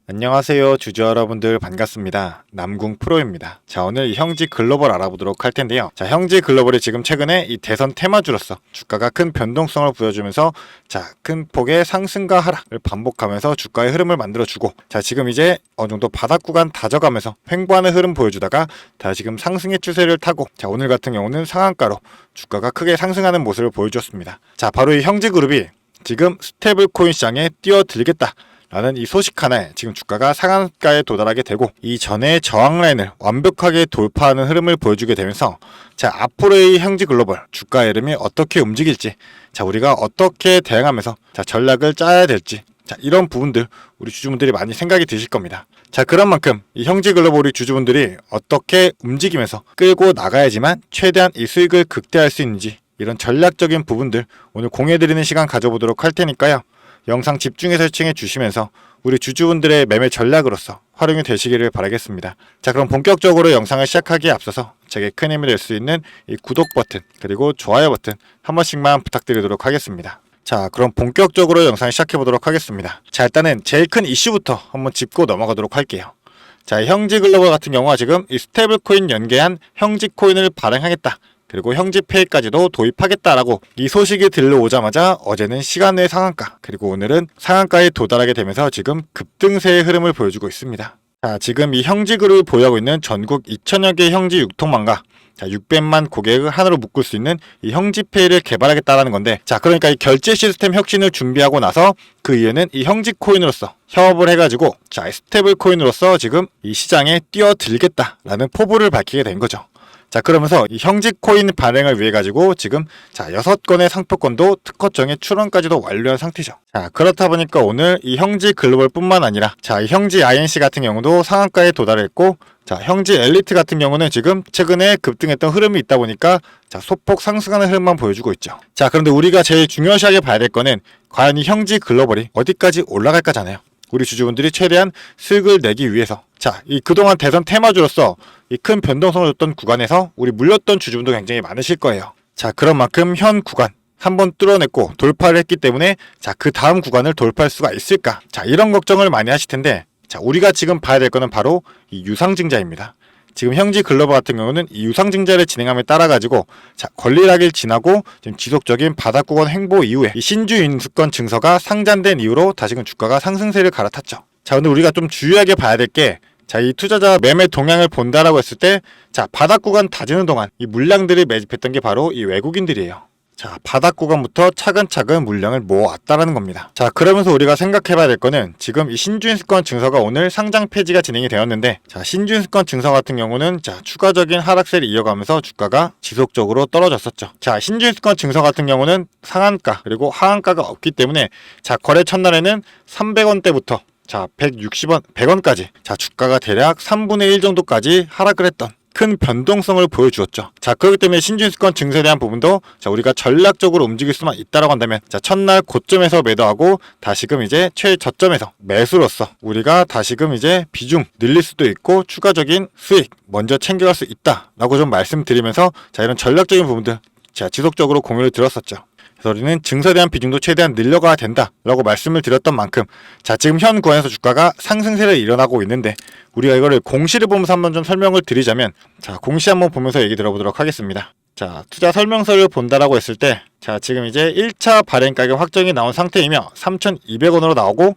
안녕하세요 주주 여러분들 반갑습니다. 남궁 프로입니다. 자, 오늘 이 형지 글로벌 알아보도록 할 텐데요. 자, 형지 글로벌이 지금 최근에 이 대선 테마주로서 주가가 큰 변동성을 보여주면서 큰 폭의 상승과 하락을 반복하면서 주가의 흐름을 만들어주고, 자, 지금 이제 어느 정도 바닥 구간 다져가면서 횡보하는 흐름 보여주다가 지금 상승의 추세를 타고, 자, 오늘 같은 경우는 상한가로 주가가 크게 상승하는 모습을 보여주었습니다. 자, 바로 이 형지그룹이 지금 스테이블 코인 시장에 뛰어들겠다 라는 이 소식 하나에 지금 주가가 상한가에 도달하게 되고, 이 전에 저항 라인을 완벽하게 돌파하는 흐름을 보여주게 되면서, 자, 앞으로의 형지글로벌 주가의 흐름이 어떻게 움직일지, 자, 우리가 어떻게 대응하면서 전략을 짜야 될지, 자, 이런 부분들 우리 주주분들이 많이 생각이 드실 겁니다. 자, 그런 만큼 이 형지글로벌 우리 주주분들이 어떻게 움직이면서 끌고 나가야지만 최대한 이 수익을 극대화할 수 있는지, 이런 전략적인 부분들 오늘 공유해드리는 시간 가져보도록 할 테니까요. 영상 집중해서 시청해 주시면서 우리 주주분들의 매매 전략으로서 활용이 되시기를 바라겠습니다. 자, 그럼 본격적으로 영상을 시작하기에 앞서서 제게 큰 힘이 될 수 있는 이 구독 버튼 그리고 좋아요 버튼 한 번씩만 부탁드리도록 하겠습니다. 자, 그럼 본격적으로 영상을 시작해 보도록 하겠습니다. 자, 일단은 제일 큰 이슈부터 한번 짚고 넘어가도록 할게요. 자, 형지글로벌 같은 경우가 지금 이 스테이블 코인 연계한 형지 코인을 발행하겠다, 그리고 형지페이까지도 도입하겠다라고 이 소식이 들려오자마자 어제는 시간 내 상한가, 그리고 오늘은 상한가에 도달하게 되면서 지금 급등세의 흐름을 보여주고 있습니다. 자, 지금 이 형지그룹을 보유하고 있는 전국 2,000여 개 형지 유통망과 600만 고객을 하나로 묶을 수 있는 이 형지페이를 개발하겠다라는 건데, 자, 그러니까 이 결제 시스템 혁신을 준비하고 나서 그 이후에는 이 형지 코인으로서 협업을 해가지고 스테이블 코인으로서 지금 이 시장에 뛰어들겠다라는 포부를 밝히게 된 거죠. 자, 그러면서 이 형지 코인 발행을 위해 가지고 지금 6건의 상표권도 특허청에 출원까지도 완료한 상태죠. 자, 그렇다 보니까 오늘 이 형지 글로벌 뿐만 아니라 이 형지 INC 같은 경우도 상한가에 도달했고, 형지 엘리트 같은 경우는 지금 최근에 급등했던 흐름이 있다 보니까 소폭 상승하는 흐름만 보여주고 있죠. 자, 그런데 우리가 제일 중요시하게 봐야 될 거는 과연 이 형지 글로벌이 어디까지 올라갈까잖아요. 우리 주주분들이 최대한 수익을 내기 위해서, 이 그동안 대선 테마주로서 이 큰 변동성을 줬던 구간에서 우리 물렸던 주주분도 굉장히 많으실 거예요. 자, 그런 만큼 현 구간 한번 뚫어냈고 돌파를 했기 때문에 그 다음 구간을 돌파할 수가 있을까? 이런 걱정을 많이 하실 텐데, 우리가 지금 봐야 될 거는 바로 이 유상증자입니다. 지금 형지 글로벌 같은 경우는 이 유상증자를 진행함에 따라 가지고 권리락일 지나고 지금 지속적인 바닥구간 횡보 이후에 이 신주 인수권 증서가 상장된 이후로 다시금 주가가 상승세를 갈아탔죠. 자, 근데 우리가 좀 주의하게 봐야 될 게, 이 투자자 매매 동향을 본다라고 했을 때, 바닥 구간 다지는 동안 이 물량들이 매집했던 게 바로 이 외국인들이에요. 자, 바닥 구간부터 차근차근 물량을 모아왔다라는 겁니다. 자, 그러면서 우리가 생각해봐야 될 거는, 지금 이 신주인수권 증서가 오늘 상장 폐지가 진행이 되었는데, 신주인수권 증서 같은 경우는 추가적인 하락세를 이어가면서 주가가 지속적으로 떨어졌었죠. 자, 신주인수권 증서 같은 경우는 상한가 그리고 하한가가 없기 때문에 거래 첫날에는 300원대부터 160원, 100원까지 주가가 대략 3분의 1 정도까지 하락을 했던 큰 변동성을 보여주었죠. 자, 그렇기 때문에 신주인수권 증서에 대한 부분도 우리가 전략적으로 움직일 수만 있다라고 한다면, 첫날 고점에서 매도하고 다시금 이제 최저점에서 매수로서 우리가 다시금 이제 비중 늘릴 수도 있고 추가적인 수익 먼저 챙겨갈 수 있다라고 좀 말씀드리면서 이런 전략적인 부분들 지속적으로 공유를 드렸었죠. 그래서 우리는 증서에 대한 비중도 최대한 늘려가야 된다라고 말씀을 드렸던 만큼, 지금 현 구간에서 주가가 상승세를 일어나고 있는데, 우리가 이거를 공시를 보면서 한번 좀 설명을 드리자면, 공시 한번 보면서 얘기 들어보도록 하겠습니다. 투자 설명서를 본다라고 했을 때, 지금 이제 1차 발행 가격 확정이 나온 상태이며 3,200원으로 나오고,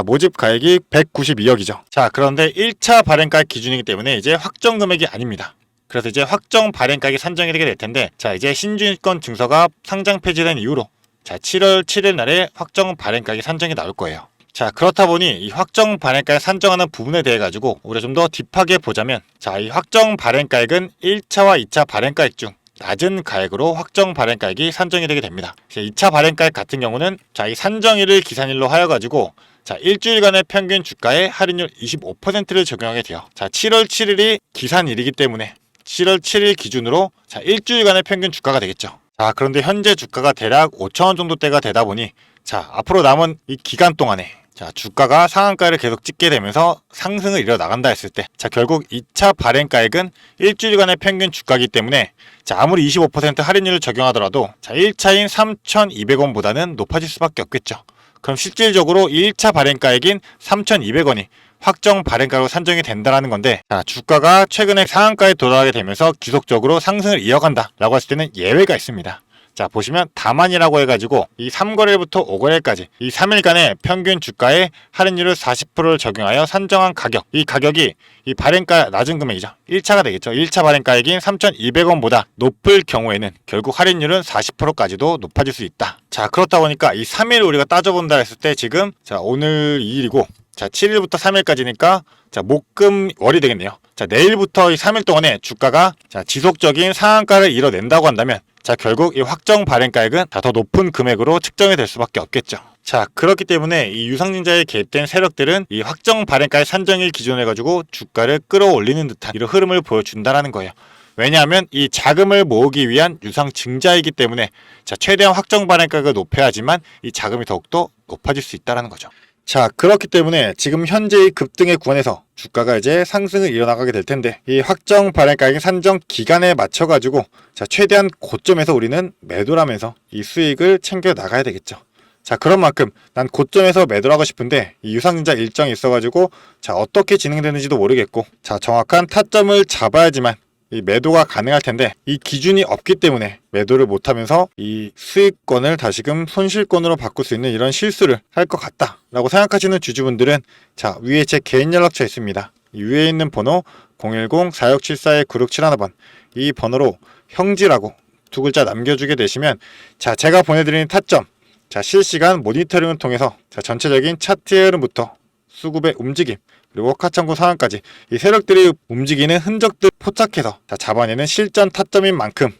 모집 가액이 192억이죠. 그런데 1차 발행 가격 기준이기 때문에 이제 확정 금액이 아닙니다. 그래서 이제 확정 발행가격이 산정이 되게 될 텐데, 이제 신주인권 증서가 상장 폐지된 이후로 7월 7일 날에 확정 발행가격이 산정이 나올 거예요. 그렇다 보니 이 확정 발행가격 산정하는 부분에 대해 가지고 우리가 좀 더 딥하게 보자면, 이 확정 발행가격은 1차와 2차 발행가격 중 낮은 가액으로 확정 발행가격이 산정이 되게 됩니다. 2차 발행가격 같은 경우는 이 산정일을 기산일로 하여 가지고 일주일간의 평균 주가의 할인율 25%를 적용하게 돼요. 7월 7일이 기산일이기 때문에 7월 7일 기준으로 일주일간의 평균 주가가 되겠죠. 그런데 현재 주가가 대략 5,000원 정도대가 되다 보니 앞으로 남은 이 기간 동안에 주가가 상한가를 계속 찍게 되면서 상승을 이뤄나간다 했을 때, 결국 2차 발행가액은 일주일간의 평균 주가이기 때문에 아무리 25% 할인율을 적용하더라도 1차인 3,200원보다는 높아질 수밖에 없겠죠. 그럼 실질적으로 1차 발행가액인 3,200원이 확정 발행가로 산정이 된다라는 건데, 자, 주가가 최근에 상한가에 도달하게 되면서 지속적으로 상승을 이어간다 라고 했을 때는 예외가 있습니다. 자, 보시면 다만이라고 해가지고 이 3거래일부터 5거래일까지 이 3일간의 평균 주가에 할인율을 40%를 적용하여 산정한 가격, 이 가격이 이 발행가 낮은 금액이죠. 1차가 되겠죠. 1차 발행가액인 3,200원보다 높을 경우에는 결국 할인율은 40%까지도 높아질 수 있다. 자, 그렇다 보니까 이 3일 우리가 따져본다 했을 때 지금 자, 오늘 2일이고 자, 7일부터 3일까지니까 자, 목금월이 되겠네요. 자, 내일부터 이 3일 동안에 주가가 자, 지속적인 상한가를 이뤄낸다고 한다면 자, 결국 이 확정 발행가액은 더 높은 금액으로 측정이 될 수밖에 없겠죠. 자, 그렇기 때문에 이 유상증자에 개입된 세력들은 이 확정 발행가의 산정일 기준으로 해가지고 주가를 끌어올리는 듯한 이런 흐름을 보여준다라는 거예요. 왜냐하면 이 자금을 모으기 위한 유상증자이기 때문에 자, 최대한 확정 발행가가 높여야지만 이 자금이 더욱더 높아질 수 있다는 거죠. 자, 그렇기 때문에 지금 현재의 급등의 구간에서 주가가 이제 상승을 이어나가게 될 텐데 이 확정 발행가액 산정 기간에 맞춰가지고 자, 최대한 고점에서 우리는 매도를 하면서 이 수익을 챙겨 나가야 되겠죠. 자, 그런 만큼 난 고점에서 매도를 하고 싶은데 이 유상증자 일정이 있어가지고 자, 어떻게 진행되는지도 모르겠고 자, 정확한 타점을 잡아야지만 이 매도가 가능할 텐데 이 기준이 없기 때문에 매도를 못하면서 이 수익권을 다시금 손실권으로 바꿀 수 있는 이런 실수를 할 것 같다 라고 생각하시는 주주분들은 자, 위에 제 개인 연락처 있습니다. 이 위에 있는 번호 010-4674-9671번 이 번호로 형지라고 두 글자 남겨주게 되시면 자, 제가 보내드리는 타점 자, 실시간 모니터링을 통해서 자, 전체적인 차트의 흐름부터 수급의 움직임 그리고 가창구 상황까지 이 세력들이 움직이는 흔적들 포착해서 잡아내는 실전 타점인 만큼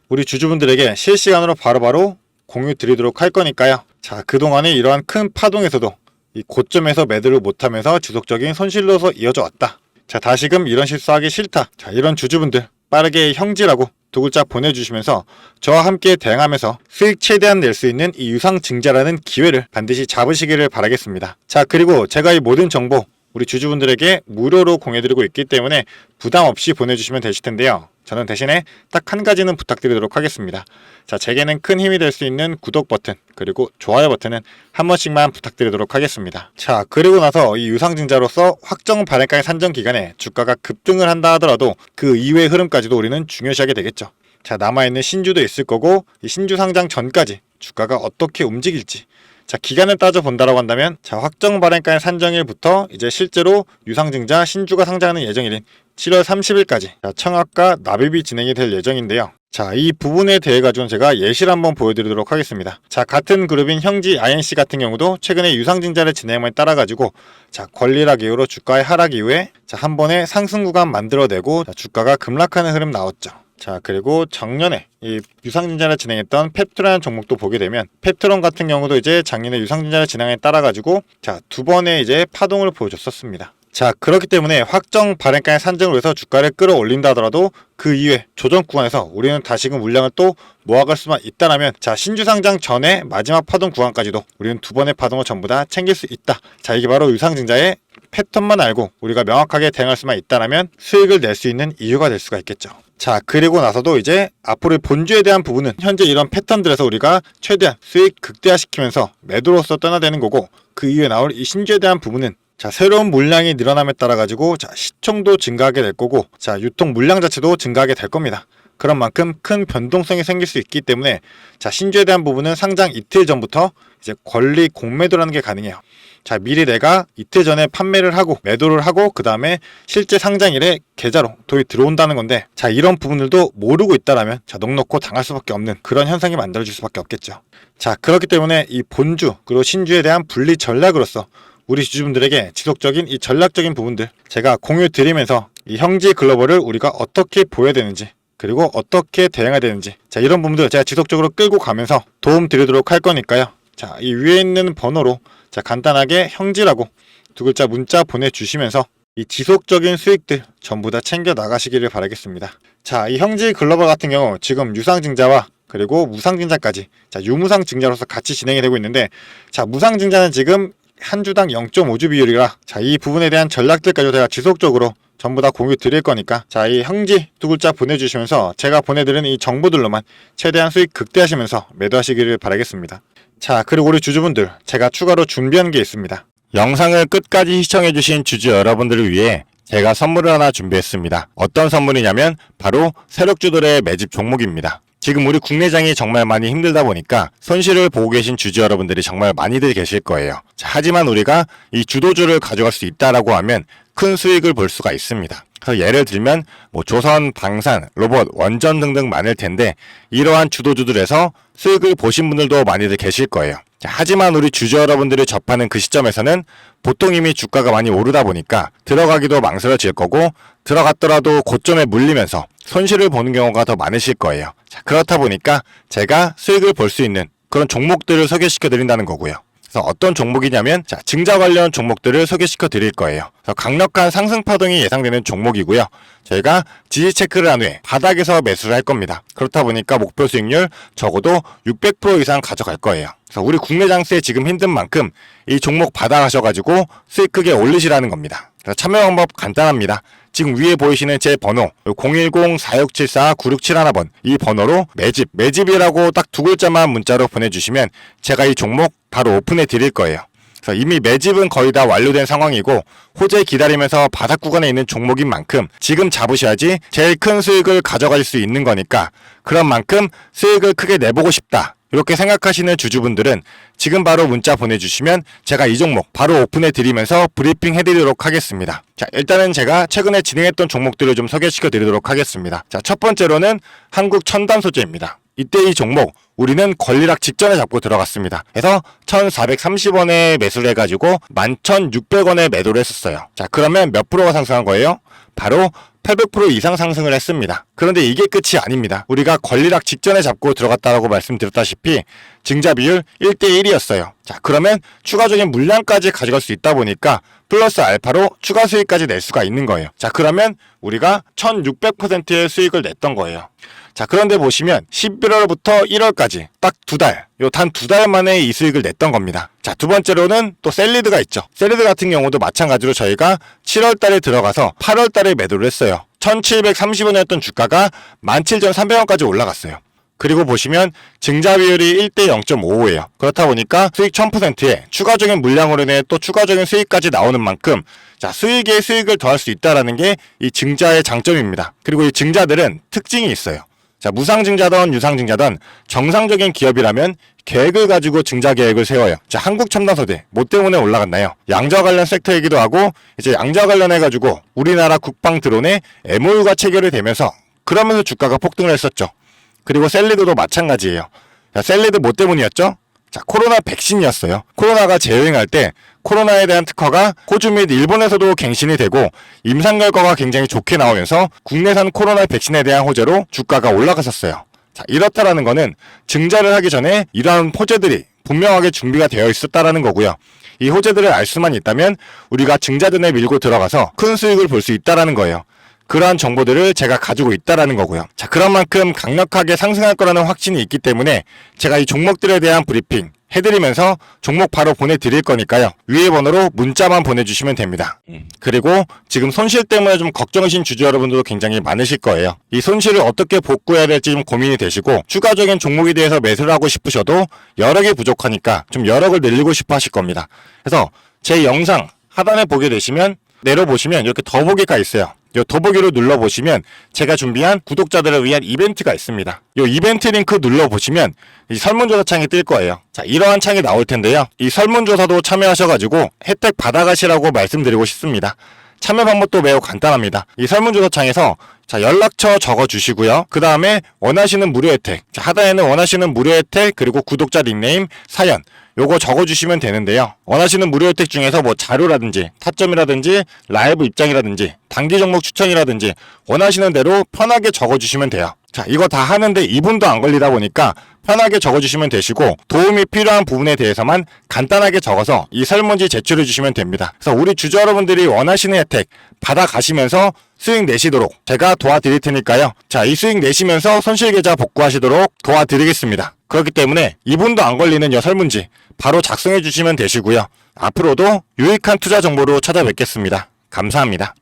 우리 주주분들에게 실시간으로 바로바로 공유 드리도록 할 거니까요. 자, 그동안에 이러한 큰 파동에서도 이 고점에서 매도를 못하면서 지속적인 손실로서 이어져 왔다. 자, 다시금 이런 실수하기 싫다. 자, 이런 주주분들 빠르게 형지라고 두 글자 보내주시면서 저와 함께 대응하면서 수익 최대한 낼 수 있는 이 유상증자라는 기회를 반드시 잡으시기를 바라겠습니다. 자, 그리고 제가 이 모든 정보 우리 주주분들에게 무료로 공유해드리고 있기 때문에 부담 없이 보내주시면 되실 텐데요. 저는 대신에 딱 한 가지는 부탁드리도록 하겠습니다. 자, 제게는 큰 힘이 될 수 있는 구독 버튼 그리고 좋아요 버튼은 한 번씩만 부탁드리도록 하겠습니다. 자, 그리고 나서 이 유상증자로서 확정 발행가의 산정 기간에 주가가 급등을 한다 하더라도 그 이외의 흐름까지도 우리는 중요시하게 되겠죠. 자, 남아있는 신주도 있을 거고 이 신주 상장 전까지 주가가 어떻게 움직일지 자, 기간을 따져본다라고 한다면 자, 확정 발행가의 산정일부터 이제 실제로 유상증자 신주가 상장하는 예정일인 7월 30일까지 자, 청약과 납입이 진행이 될 예정인데요. 자, 이 부분에 대해 가지고는 제가 예시를 한번 보여드리도록 하겠습니다. 자, 같은 그룹인 형지 INC 같은 경우도 최근에 유상증자를 진행함에 따라 가지고 자, 권리락 이후로 주가의 하락 이후에 자, 한 번에 상승 구간 만들어내고 자, 주가가 급락하는 흐름 나왔죠. 자, 그리고 작년에 이 유상증자를 진행했던 펩트라는 종목도 보게 되면 펩트론 같은 경우도 이제 작년에 유상증자를 진행에 따라 가지고 자, 두 번의 이제 파동을 보여줬었습니다. 자, 그렇기 때문에 확정 발행가의 산정을 위해서 주가를 끌어올린다 하더라도 그 이후에 조정 구간에서 우리는 다시금 물량을 또 모아갈 수만 있다라면 자, 신주 상장 전에 마지막 파동 구간까지도 우리는 두 번의 파동을 전부 다 챙길 수 있다. 자, 이게 바로 유상증자의 패턴만 알고 우리가 명확하게 대응할 수만 있다라면 수익을 낼 수 있는 이유가 될 수가 있겠죠. 자, 그리고 나서도 이제 앞으로의 본주에 대한 부분은 현재 이런 패턴들에서 우리가 최대한 수익 극대화시키면서 매도로서 떠나되는 거고 그 이후에 나올 이 신주에 대한 부분은 자, 새로운 물량이 늘어남에 따라 가지고 자, 시총도 증가하게 될 거고 자, 유통 물량 자체도 증가하게 될 겁니다. 그런 만큼 큰 변동성이 생길 수 있기 때문에 자, 신주에 대한 부분은 상장 이틀 전부터 이제 권리 공매도라는 게 가능해요. 자, 미리 내가 이틀 전에 판매를 하고 매도를 하고 그 다음에 실제 상장일에 계좌로 돈이 들어온다는 건데 자, 이런 부분들도 모르고 있다라면 자, 넉넉고 당할 수밖에 없는 그런 현상이 만들어질 수밖에 없겠죠. 자, 그렇기 때문에 이 본주 그리고 신주에 대한 분리 전략으로서 우리 주주분들에게 지속적인 이 전략적인 부분들 제가 공유 드리면서 이 형지 글로벌을 우리가 어떻게 보여야 되는지 그리고 어떻게 대응해야 되는지 자, 이런 부분들 제가 지속적으로 끌고 가면서 도움 드리도록 할 거니까요. 자, 이 위에 있는 번호로 자, 간단하게 형지라고 두 글자 문자 보내주시면서 이 지속적인 수익들 전부 다 챙겨 나가시기를 바라겠습니다. 자, 이 형지 글로벌 같은 경우 지금 유상증자와 그리고 무상증자까지 자, 유무상증자로서 같이 진행이 되고 있는데 자, 무상증자는 지금 한 주당 0.5주 비율이라 자, 이 부분에 대한 전략들까지 제가 지속적으로 전부 다 공유 드릴 거니까 자, 이 형지 두 글자 보내주시면서 제가 보내드리는 이 정보들로만 최대한 수익 극대화하시면서 매도하시기를 바라겠습니다. 자, 그리고 우리 주주분들 제가 추가로 준비한 게 있습니다. 영상을 끝까지 시청해주신 주주 여러분들을 위해 제가 선물을 하나 준비했습니다. 어떤 선물이냐면 바로 세력주들의 매집 종목입니다. 지금 우리 국내장이 정말 많이 힘들다 보니까 손실을 보고 계신 주주 여러분들이 정말 많이들 계실 거예요. 자, 하지만 우리가 이 주도주를 가져갈 수 있다라고 하면 큰 수익을 볼 수가 있습니다. 그래서 예를 들면 조선, 방산, 로봇, 원전 등등 많을 텐데 이러한 주도주들에서 수익을 보신 분들도 많이들 계실 거예요. 자, 하지만 우리 주주 여러분들이 접하는 그 시점에서는 보통 이미 주가가 많이 오르다 보니까 들어가기도 망설여질 거고 들어갔더라도 고점에 물리면서 손실을 보는 경우가 더 많으실 거예요. 자, 그렇다 보니까 제가 수익을 볼 수 있는 그런 종목들을 소개시켜 드린다는 거고요. 그래서 어떤 종목이냐면 증자 관련 종목들을 소개시켜 드릴 거예요. 그래서 강력한 상승 파동이 예상되는 종목이고요. 저희가 지지 체크를 한 후에 바닥에서 매수를 할 겁니다. 그렇다 보니까 목표 수익률 적어도 600% 이상 가져갈 거예요. 그래서 우리 국내 장세에 지금 힘든 만큼 이 종목 받아가셔가지고 수익 크게 올리시라는 겁니다. 그래서 참여 방법 간단합니다. 지금 위에 보이시는 제 번호 010-4674-9671번 이 번호로 매집이라고 딱 두 글자만 문자로 보내주시면 제가 이 종목 바로 오픈해 드릴 거예요. 그래서 이미 매집은 거의 다 완료된 상황이고 호재 기다리면서 바닥 구간에 있는 종목인 만큼 지금 잡으셔야지 제일 큰 수익을 가져갈 수 있는 거니까 그런 만큼 수익을 크게 내보고 싶다. 이렇게 생각하시는 주주분들은 지금 바로 문자 보내주시면 제가 이 종목 바로 오픈해 드리면서 브리핑 해드리도록 하겠습니다. 자, 일단은 제가 최근에 진행했던 종목들을 좀 소개시켜 드리도록 하겠습니다. 자, 첫 번째로는 한국 첨단 소재입니다. 이때 이 종목 우리는 권리락 직전에 잡고 들어갔습니다. 그래서 1430원에 매수를 해가지고 11,600원에 매도를 했었어요. 자, 그러면 몇 프로가 상승한 거예요? 바로 800% 이상 상승을 했습니다. 그런데 이게 끝이 아닙니다. 우리가 권리락 직전에 잡고 들어갔다라고 말씀드렸다시피 증자 비율 1대1이었어요. 자, 그러면 추가적인 물량까지 가져갈 수 있다 보니까 플러스 알파로 추가 수익까지 낼 수가 있는 거예요. 자, 그러면 우리가 1600%의 수익을 냈던 거예요. 자, 그런데 보시면 11월부터 1월까지 딱 단 두 달 만에 이 수익을 냈던 겁니다. 자, 두 번째로는 또 셀리드가 있죠. 셀리드 같은 경우도 마찬가지로 저희가 7월 달에 들어가서 8월 달에 매도를 했어요. 1730원이었던 주가가 17,300원까지 올라갔어요. 그리고 보시면 증자 비율이 1대 0.55예요. 그렇다 보니까 수익 1000%에 추가적인 물량으로 인해 또 추가적인 수익까지 나오는 만큼 자, 수익에 수익을 더할 수 있다는 게 이 증자의 장점입니다. 그리고 이 증자들은 특징이 있어요. 자, 무상증자든 유상증자든 정상적인 기업이라면 계획을 가지고 증자 계획을 세워요. 자, 한국첨단소재 뭐 때문에 올라갔나요? 양자 관련 섹터이기도 하고 이제 양자 관련해가지고 우리나라 국방 드론에 MOU가 체결이 되면서 그러면서 주가가 폭등을 했었죠. 그리고 셀리드도 마찬가지예요. 자, 셀리드 뭐 때문이었죠? 자, 코로나 백신이었어요. 코로나가 재유행할 때 코로나에 대한 특허가 호주 및 일본에서도 갱신이 되고 임상 결과가 굉장히 좋게 나오면서 국내산 코로나 백신에 대한 호재로 주가가 올라갔었어요. 자, 이렇다라는 거는 증자를 하기 전에 이러한 호재들이 분명하게 준비가 되어 있었다라는 거고요. 이 호재들을 알 수만 있다면 우리가 증자전에 밀고 들어가서 큰 수익을 볼 수 있다라는 거예요. 그러한 정보들을 제가 가지고 있다라는 거고요. 자, 그런 만큼 강력하게 상승할 거라는 확신이 있기 때문에 제가 이 종목들에 대한 브리핑 해드리면서 종목 바로 보내드릴 거니까요. 위에 번호로 문자만 보내주시면 됩니다. 그리고 지금 손실 때문에 좀 걱정이신 주주 여러분들도 굉장히 많으실 거예요. 이 손실을 어떻게 복구해야 될지 좀 고민이 되시고 추가적인 종목에 대해서 매수를 하고 싶으셔도 여력이 부족하니까 좀 여력을 늘리고 싶어 하실 겁니다. 그래서 제 영상 하단에 보게 되시면 내려보시면 이렇게 더보기가 있어요. 이 더보기로 눌러보시면 제가 준비한 구독자들을 위한 이벤트가 있습니다. 이 이벤트 링크 눌러보시면 이 설문조사 창이 뜰 거예요. 자, 이러한 창이 나올 텐데요. 이 설문조사도 참여하셔가지고 혜택 받아가시라고 말씀드리고 싶습니다. 참여 방법도 매우 간단합니다. 이 설문조사 창에서 자, 연락처 적어주시고요. 그 다음에 원하시는 무료 혜택, 자, 하단에는 원하시는 무료 혜택 그리고 구독자 닉네임, 사연 요거 적어주시면 되는데요. 원하시는 무료 혜택 중에서 뭐 자료라든지 타점이라든지 라이브 입장이라든지 단기 종목 추천이라든지 원하시는 대로 편하게 적어주시면 돼요. 자, 이거 다 하는데 2분도 안 걸리다 보니까 편하게 적어주시면 되시고 도움이 필요한 부분에 대해서만 간단하게 적어서 이 설문지 제출해 주시면 됩니다. 그래서 우리 주주 여러분들이 원하시는 혜택 받아가시면서 수익 내시도록 제가 도와드릴 테니까요. 자, 이 수익 내시면서 손실계좌 복구하시도록 도와드리겠습니다. 그렇기 때문에 2분도 안 걸리는 이 설문지 바로 작성해 주시면 되시고요. 앞으로도 유익한 투자 정보로 찾아뵙겠습니다. 감사합니다.